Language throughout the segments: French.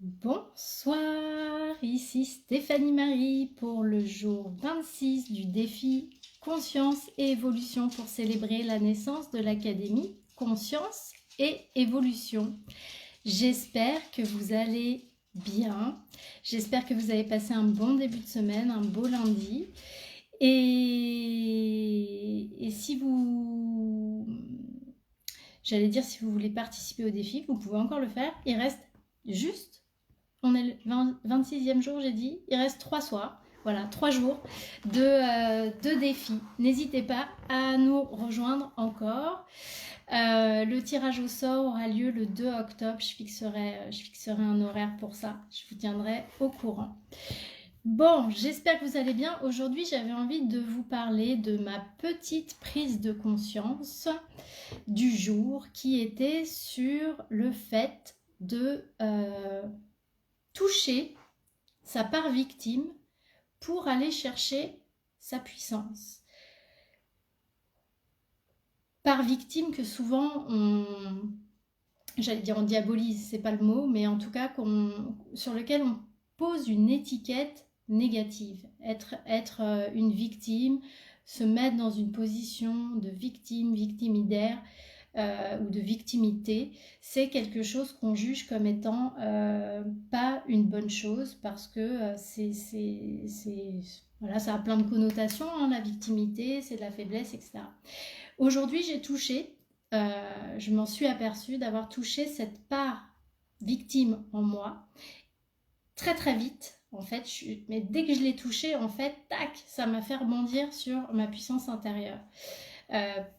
Bonsoir, ici Stéphanie Marie pour le jour 26 du défi Conscience et Évolution pour célébrer la naissance de l'Académie Conscience et Évolution. J'espère que vous allez bien, j'espère que vous avez passé un bon début de semaine, un beau lundi. Et si vous... J'allais dire si vous voulez participer au défi, vous pouvez encore le faire. Il reste juste... On est le 26e jour, j'ai dit. Il reste 3 soirs. Voilà, 3 jours de défi. N'hésitez pas à nous rejoindre encore. Le tirage au sort aura lieu le 2 octobre. Je fixerai un horaire pour ça. Je vous tiendrai au courant. Bon, j'espère que vous allez bien. Aujourd'hui, j'avais envie de vous parler de ma petite prise de conscience du jour qui était sur le fait de... toucher sa part victime pour aller chercher sa puissance. Part victime que souvent j'allais dire on diabolise, c'est pas le mot, mais en tout cas sur lequel on pose une étiquette négative. Être une victime, se mettre dans une position de victime, victimidaire, ou de victimité, c'est quelque chose qu'on juge comme étant pas une bonne chose parce que voilà, ça a plein de connotations, hein, la victimité, c'est de la faiblesse, etc. Aujourd'hui, j'ai touché, je m'en suis aperçue d'avoir touché cette part victime en moi très très vite. En fait, mais dès que je l'ai touchée, en fait, tac, ça m'a fait rebondir sur ma puissance intérieure.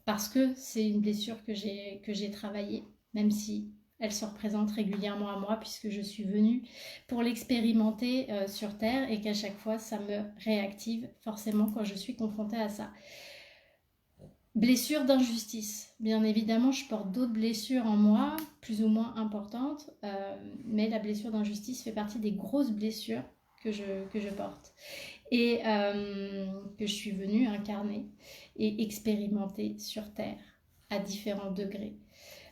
Parce que c'est une blessure que j'ai travaillée, même si elle se représente régulièrement à moi puisque je suis venue pour l'expérimenter sur Terre et qu'à chaque fois ça me réactive forcément quand je suis confrontée à ça. Blessure d'injustice. Bien évidemment, je porte d'autres blessures en moi, plus ou moins importantes, mais la blessure d'injustice fait partie des grosses blessures que je porte et que je suis venue incarner et expérimenter sur Terre à différents degrés.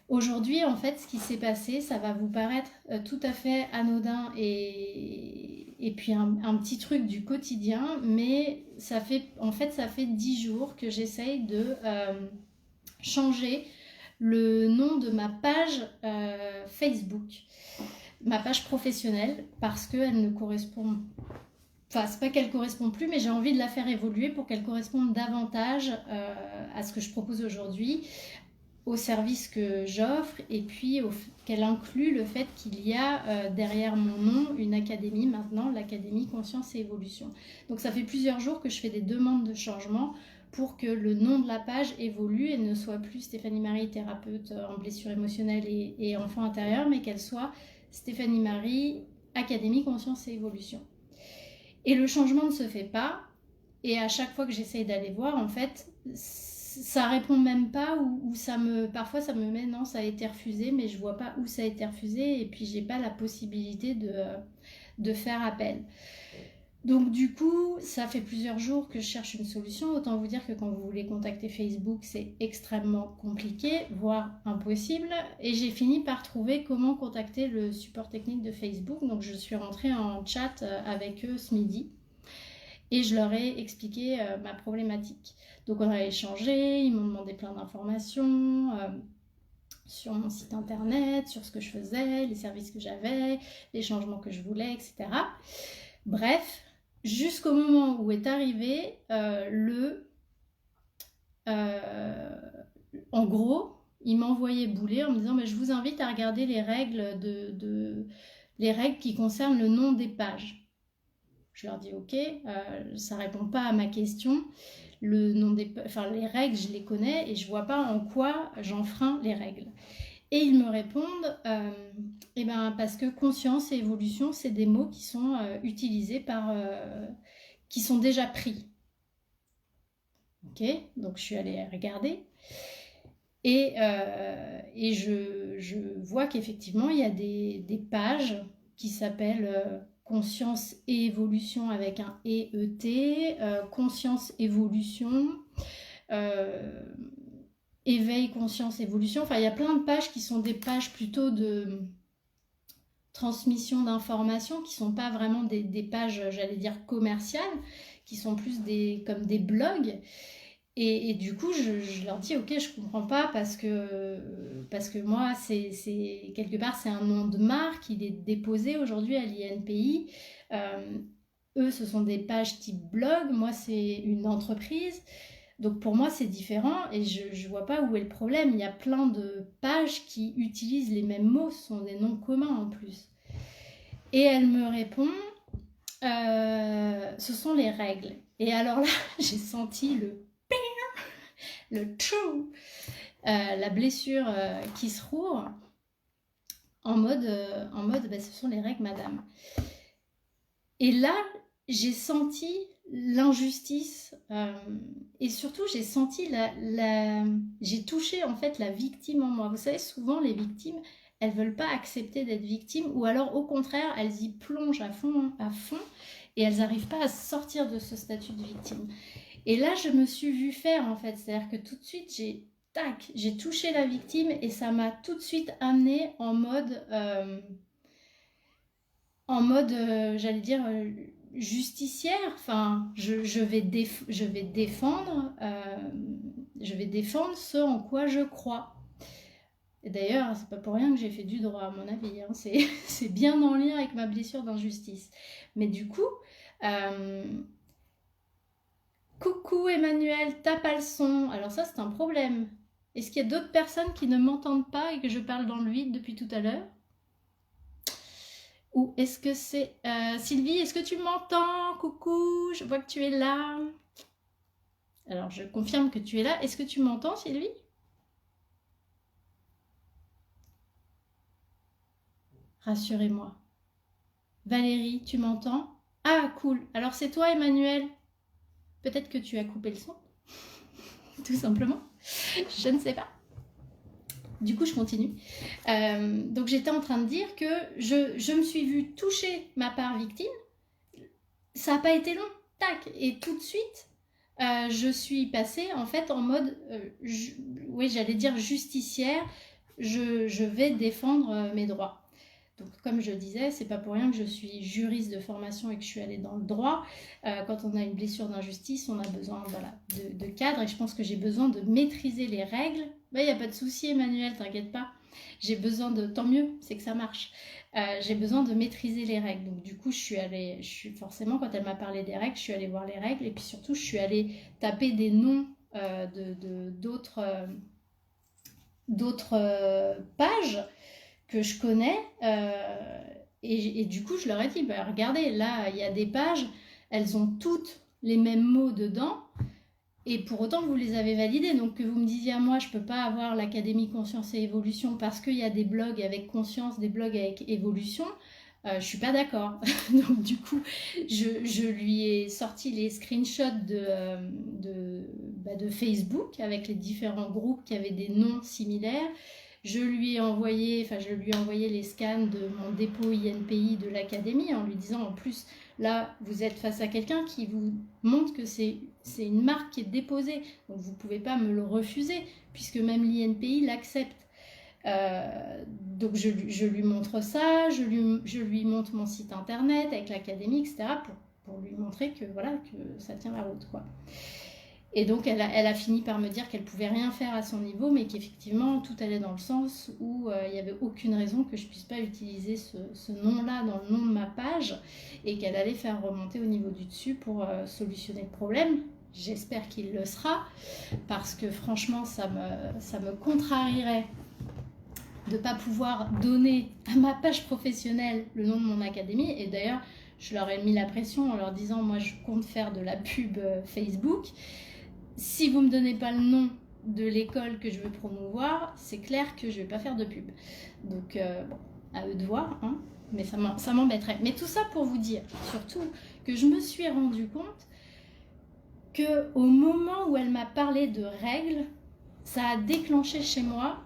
Aujourd'hui, en fait, ce qui s'est passé, ça va vous paraître tout à fait anodin et puis un petit truc du quotidien, mais ça fait 10 jours que j'essaye de changer le nom de ma page Facebook, ma page professionnelle, parce qu'elle ne correspond pas. Enfin, c'est pas qu'elle correspond plus, mais j'ai envie de la faire évoluer pour qu'elle corresponde davantage à ce que je propose aujourd'hui, au service que j'offre, et puis qu'elle inclut le fait qu'il y a derrière mon nom une académie maintenant, l'Académie Conscience et Évolution. Donc ça fait plusieurs jours que je fais des demandes de changement pour que le nom de la page évolue et ne soit plus Stéphanie Marie, thérapeute en blessure émotionnelle et enfant intérieur, mais qu'elle soit Stéphanie Marie, Académie Conscience et Évolution. Et le changement ne se fait pas, et à chaque fois que j'essaye d'aller voir, en fait, ça répond même pas, ou parfois ça me met non, ça a été refusé, mais je vois pas où ça a été refusé, et puis j'ai pas la possibilité de faire appel. Donc du coup, ça fait plusieurs jours que je cherche une solution. Autant vous dire que quand vous voulez contacter Facebook, c'est extrêmement compliqué, voire impossible. Et j'ai fini par trouver comment contacter le support technique de Facebook. Donc je suis rentrée en chat avec eux ce midi et je leur ai expliqué ma problématique. Donc on a échangé, ils m'ont demandé plein d'informations sur mon site internet, sur ce que je faisais, les services que j'avais, les changements que je voulais, etc. Bref, jusqu'au moment où est arrivé en gros, il m'a envoyé bouler en me disant je vous invite à regarder les règles les règles qui concernent le nom des pages. Je leur dis ok, ça répond pas à ma question. Le nom les règles, je les connais et je vois pas en quoi j'enfreins les règles. Et ils me répondent parce que conscience et évolution, c'est des mots qui sont utilisés qui sont déjà pris. Ok, donc je suis allée regarder et je vois qu'effectivement il y a des pages qui s'appellent Conscience et Évolution avec un EET, Conscience Évolution, Éveil, Conscience, Évolution. Enfin, il y a plein de pages qui sont des pages plutôt de transmission d'informations qui sont pas vraiment des pages, j'allais dire, commerciales, qui sont plus comme des blogs. Et du coup, je leur dis, ok, je comprends pas parce que moi, quelque part, c'est un nom de marque, il est déposé aujourd'hui à l'INPI. Eux, ce sont des pages type blog, moi, c'est une entreprise. Donc pour moi, c'est différent et je vois pas où est le problème. Il y a plein de pages qui utilisent les mêmes mots, ce sont des noms communs en plus. Et elle me répond, ce sont les règles. Et alors là, j'ai senti le trou, la blessure qui se rouvre en mode bah, ce sont les règles, madame. Et là, j'ai senti l'injustice et surtout j'ai senti j'ai touché en fait la victime en moi. Vous savez, souvent les victimes, elles veulent pas accepter d'être victimes ou alors au contraire, elles y plongent à fond et elles n'arrivent pas à sortir de ce statut de victime. Et là, je me suis vue faire en fait, c'est-à-dire que tout de suite, j'ai touché la victime et ça m'a tout de suite amenée en mode j'allais dire, justicière. Enfin, je vais défendre ce en quoi je crois. Et d'ailleurs, c'est pas pour rien que j'ai fait du droit, à mon avis. Hein. C'est bien en lien avec ma blessure d'injustice. Mais du coup, coucou Emmanuel, t'as pas le son. Alors ça, c'est un problème. Est-ce qu'il y a d'autres personnes qui ne m'entendent pas et que je parle dans le vide depuis tout à l'heure ? Ou est-ce que c'est... Sylvie, est-ce que tu m'entends ? Coucou, je vois que tu es là. Alors, je confirme que tu es là. Est-ce que tu m'entends, Sylvie ? Rassurez-moi. Valérie, tu m'entends ? Ah, cool. Alors, c'est toi, Emmanuel. Peut-être que tu as coupé le son. Tout simplement. Je ne sais pas. Du coup, je continue. Donc, j'étais en train de dire que je me suis vue toucher ma part victime. Ça n'a pas été long. Tac. Et tout de suite, je suis passée en fait en mode, oui, j'allais dire justicière. Je vais défendre mes droits. Donc, comme je disais, c'est pas pour rien que je suis juriste de formation et que je suis allée dans le droit. Quand on a une blessure d'injustice, on a besoin de cadre et je pense que j'ai besoin de maîtriser les règles. Il n'y a pas de souci, Emmanuel, t'inquiète pas. J'ai besoin de... Tant mieux, c'est que ça marche. J'ai besoin de maîtriser les règles. Donc, du coup, forcément, quand elle m'a parlé des règles, je suis allée voir les règles et puis surtout, je suis allée taper des noms d'autres pages que je connais et du coup je leur ai dit bah, regardez là il y a des pages, elles ont toutes les mêmes mots dedans et pour autant vous les avez validées, donc que vous me disiez à moi je peux pas avoir l'Académie Conscience et Évolution parce qu'il y a des blogs avec conscience, des blogs avec évolution, je suis pas d'accord. Donc du coup je lui ai sorti les screenshots de Facebook avec les différents groupes qui avaient des noms similaires. Je lui ai envoyé les scans de mon dépôt INPI de l'académie en lui disant en plus là vous êtes face à quelqu'un qui vous montre que c'est une marque qui est déposée, donc vous ne pouvez pas me le refuser puisque même l'INPI l'accepte. Donc je lui montre ça, je lui montre mon site internet avec l'académie, etc. pour lui montrer que voilà que ça tient la route quoi. Et donc, elle a fini par me dire qu'elle ne pouvait rien faire à son niveau, mais qu'effectivement, tout allait dans le sens où il n'y avait aucune raison que je ne puisse pas utiliser ce nom-là dans le nom de ma page et qu'elle allait faire remonter au niveau du dessus pour solutionner le problème. J'espère qu'il le sera, parce que franchement, ça me contrarierait de ne pas pouvoir donner à ma page professionnelle le nom de mon académie. Et d'ailleurs, je leur ai mis la pression en leur disant, moi, je compte faire de la pub Facebook. Si vous ne me donnez pas le nom de l'école que je veux promouvoir, c'est clair que je ne vais pas faire de pub. Donc, bon, à eux de voir, hein, mais ça m'embêterait. Mais tout ça pour vous dire, surtout, que je me suis rendu compte qu'au moment où elle m'a parlé de règles, ça a déclenché chez moi,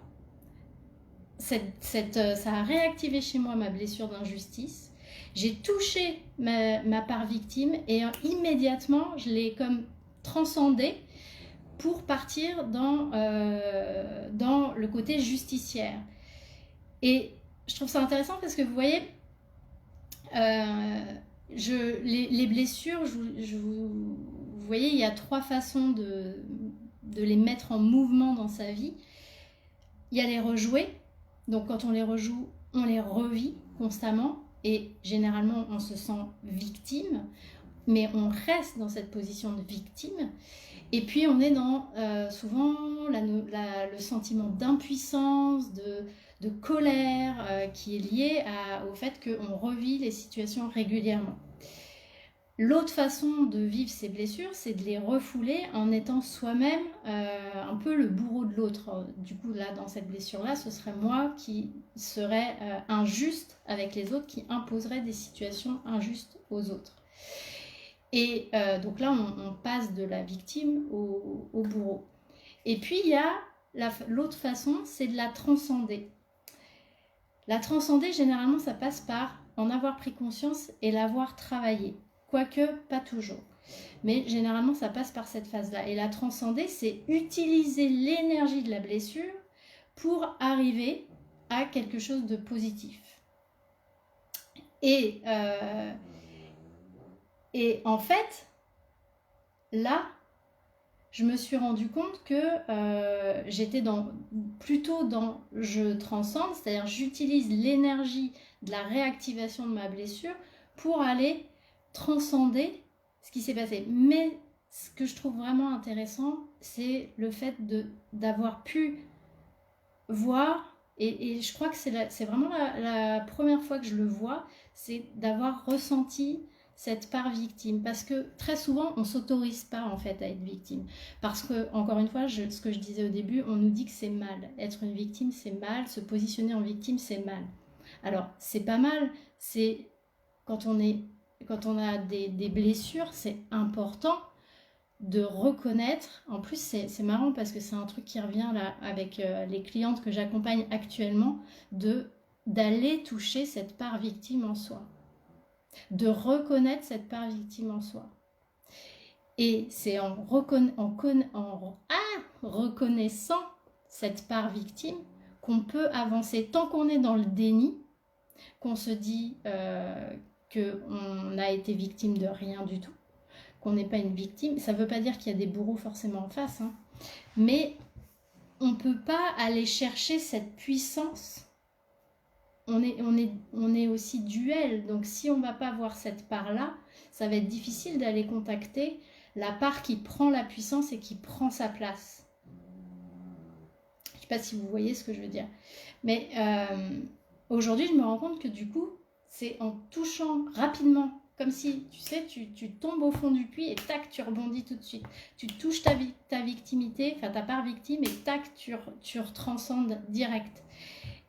ça a réactivé chez moi ma blessure d'injustice. J'ai touché ma part victime et immédiatement, je l'ai comme transcendée pour partir dans le côté justicière. Et je trouve ça intéressant parce que vous voyez, Les blessures, vous voyez, il y a 3 façons de les mettre en mouvement dans sa vie. Il y a les rejouer. Donc quand on les rejoue, on les revit constamment. Et généralement, on se sent victime. Mais on reste dans cette position de victime. Et puis on est dans souvent le sentiment d'impuissance, de colère qui est lié au fait qu'on revit les situations régulièrement. L'autre façon de vivre ces blessures, c'est de les refouler en étant soi-même un peu le bourreau de l'autre. Du coup, là, dans cette blessure-là, ce serait moi qui serais injuste avec les autres, qui imposerait des situations injustes aux autres. Et donc là, on passe de la victime au bourreau. Et puis, il y a l'autre façon, c'est de la transcender. La transcender, généralement, ça passe par en avoir pris conscience et l'avoir travaillé. Quoique, pas toujours. Mais généralement, ça passe par cette phase-là. Et la transcender, c'est utiliser l'énergie de la blessure pour arriver à quelque chose de positif. Et en fait, là, je me suis rendu compte que j'étais plutôt dans je transcende, c'est-à-dire j'utilise l'énergie de la réactivation de ma blessure pour aller transcender ce qui s'est passé. Mais ce que je trouve vraiment intéressant, c'est le fait d'avoir pu voir, et je crois que c'est vraiment la première fois que je le vois, c'est d'avoir ressenti cette part victime, parce que très souvent on s'autorise pas en fait à être victime, parce que encore une fois, ce que je disais au début, on nous dit que c'est mal, être une victime c'est mal, se positionner en victime c'est mal. Alors c'est pas mal, c'est quand on a des blessures, c'est important de reconnaître. En plus c'est marrant parce que c'est un truc qui revient là avec les clientes que j'accompagne actuellement, d'aller toucher cette part victime en soi, de reconnaître cette part victime en soi. Et c'est en reconnaissant cette part victime qu'on peut avancer. Tant qu'on est dans le déni, qu'on se dit qu'on a été victime de rien du tout, qu'on n'est pas une victime, ça ne veut pas dire qu'il y a des bourreaux forcément en face, hein, mais on ne peut pas aller chercher cette puissance. On est aussi duel, donc si on ne va pas voir cette part-là, ça va être difficile d'aller contacter la part qui prend la puissance et qui prend sa place. Je ne sais pas si vous voyez ce que je veux dire. Mais aujourd'hui, je me rends compte que du coup, c'est en touchant rapidement, comme si, tu sais, tu tombes au fond du puits et tac, tu rebondis tout de suite. Tu touches ta victimité, enfin ta part victime, et tac, tu transcendes direct.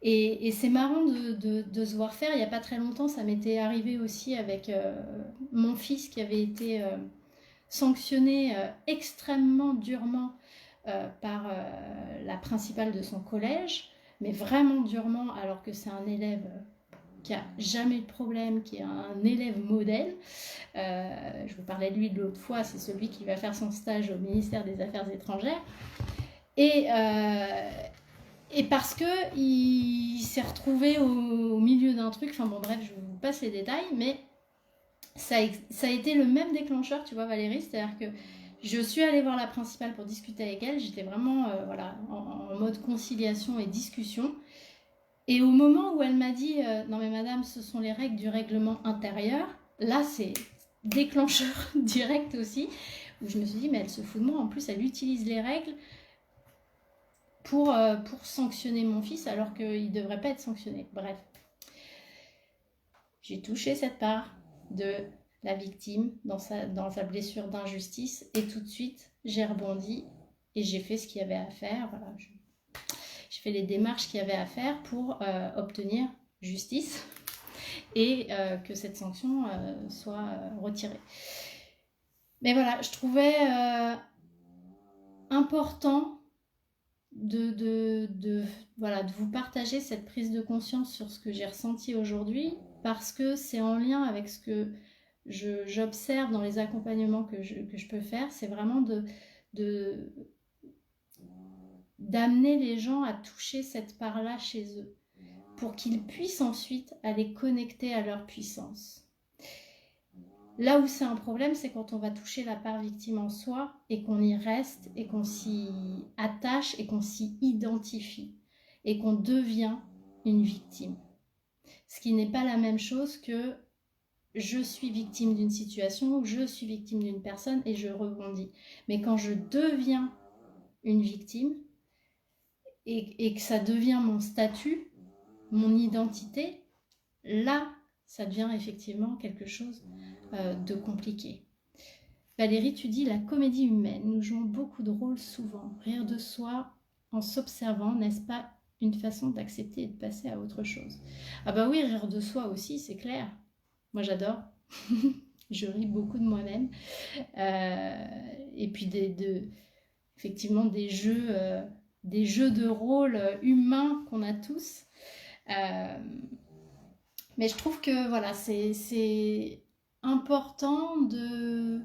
Et c'est marrant de se voir faire. Il n'y a pas très longtemps, ça m'était arrivé aussi avec mon fils qui avait été sanctionné extrêmement durement par la principale de son collège, mais vraiment durement, alors que c'est un élève qui a jamais eu de problème, qui est un élève modèle. Je vous parlais de lui de l'autre fois, c'est celui qui va faire son stage au ministère des Affaires étrangères. Et parce qu'il s'est retrouvé au milieu d'un truc, enfin bon bref, je vous passe les détails, mais ça a été le même déclencheur, tu vois Valérie, c'est-à-dire que je suis allée voir la principale pour discuter avec elle, j'étais vraiment en mode conciliation et discussion, et au moment où elle m'a dit non mais madame, ce sont les règles du règlement intérieur, là c'est déclencheur direct aussi, où je me suis dit mais elle se fout de moi, en plus elle utilise les règles pour sanctionner mon fils alors qu'il ne devrait pas être sanctionné. Bref, j'ai touché cette part de la victime dans sa blessure d'injustice, et tout de suite j'ai rebondi et j'ai fait ce qu'il y avait à faire. Voilà, j'ai fait les démarches qu'il y avait à faire pour obtenir justice et que cette sanction soit retirée. Mais voilà, je trouvais important de vous partager cette prise de conscience sur ce que j'ai ressenti aujourd'hui, parce que c'est en lien avec ce que j'observe dans les accompagnements que je peux faire. C'est vraiment d'amener les gens à toucher cette part-là chez eux, pour qu'ils puissent ensuite aller connecter à leur puissance. Là où c'est un problème, c'est quand on va toucher la part victime en soi et qu'on y reste et qu'on s'y attache et qu'on s'y identifie et qu'on devient une victime. Ce qui n'est pas la même chose que je suis victime d'une situation ou je suis victime d'une personne et je rebondis. Mais quand je deviens une victime et que ça devient mon statut, mon identité, là, ça devient effectivement quelque chose de compliqué. Valérie, tu dis la comédie humaine. Nous jouons beaucoup de rôles souvent. Rire de soi en s'observant, n'est-ce pas une façon d'accepter et de passer à autre chose? Ah bah oui, rire de soi aussi, c'est clair. Moi, j'adore. Je ris beaucoup de moi-même. Et puis, effectivement, des jeux de rôle humains qu'on a tous. Mais je trouve que voilà, c'est important de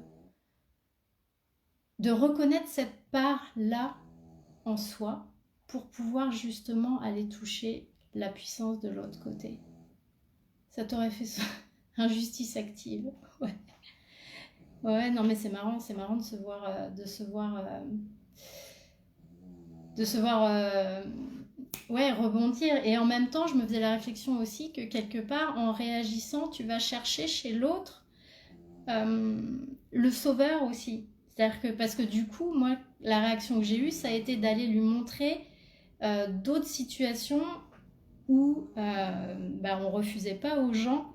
reconnaître cette part-là en soi pour pouvoir justement aller toucher la puissance de l'autre côté. Ça t'aurait fait ça? Injustice active. Ouais. Ouais, non mais c'est marrant de se voir ouais, rebondir. Et en même temps, je me faisais la réflexion aussi que quelque part, en réagissant, tu vas chercher chez l'autre le sauveur aussi. C'est-à-dire que, parce que du coup, moi, la réaction que j'ai eue, ça a été d'aller lui montrer d'autres situations où on refusait pas aux gens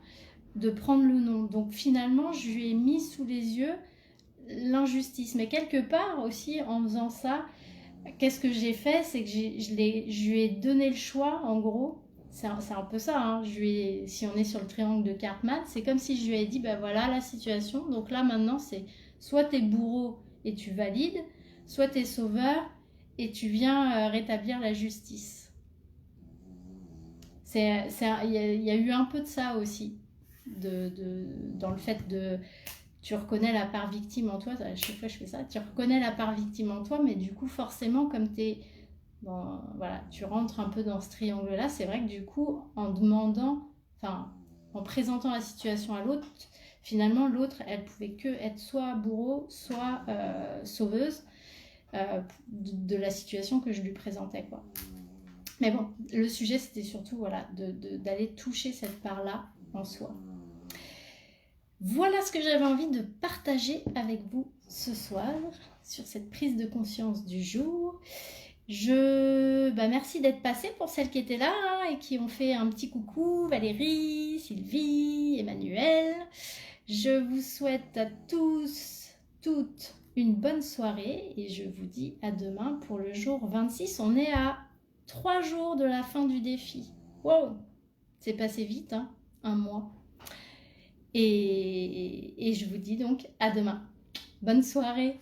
de prendre le nom. Donc finalement, je lui ai mis sous les yeux l'injustice. Mais quelque part aussi, en faisant ça, qu'est-ce que j'ai fait? C'est que je lui ai donné le choix, en gros. C'est un peu ça, hein. Si on est sur le triangle de Cartman, c'est comme si je lui ai dit, ben voilà la situation. Donc là, maintenant, c'est soit t'es bourreau et tu valides, soit t'es sauveur et tu viens rétablir la justice. Il y a eu un peu de ça aussi, dans le fait de... Tu reconnais la part victime en toi, à chaque fois je fais ça, tu reconnais la part victime en toi, mais du coup forcément comme tu rentres un peu dans ce triangle-là, c'est vrai que du coup en présentant la situation à l'autre, finalement l'autre elle pouvait que être soit bourreau, soit sauveuse de la situation que je lui présentais, quoi. Mais bon, le sujet c'était surtout d'aller toucher cette part-là en soi. Voilà ce que j'avais envie de partager avec vous ce soir sur cette prise de conscience du jour. Merci d'être passé pour celles qui étaient là et qui ont fait un petit coucou, Valérie, Sylvie, Emmanuel. Je vous souhaite à tous, toutes une bonne soirée et je vous dis à demain pour le jour 26. On est à 3 jours de la fin du défi. Wow, c'est passé vite, hein, un mois. Et je vous dis donc à demain. Bonne soirée.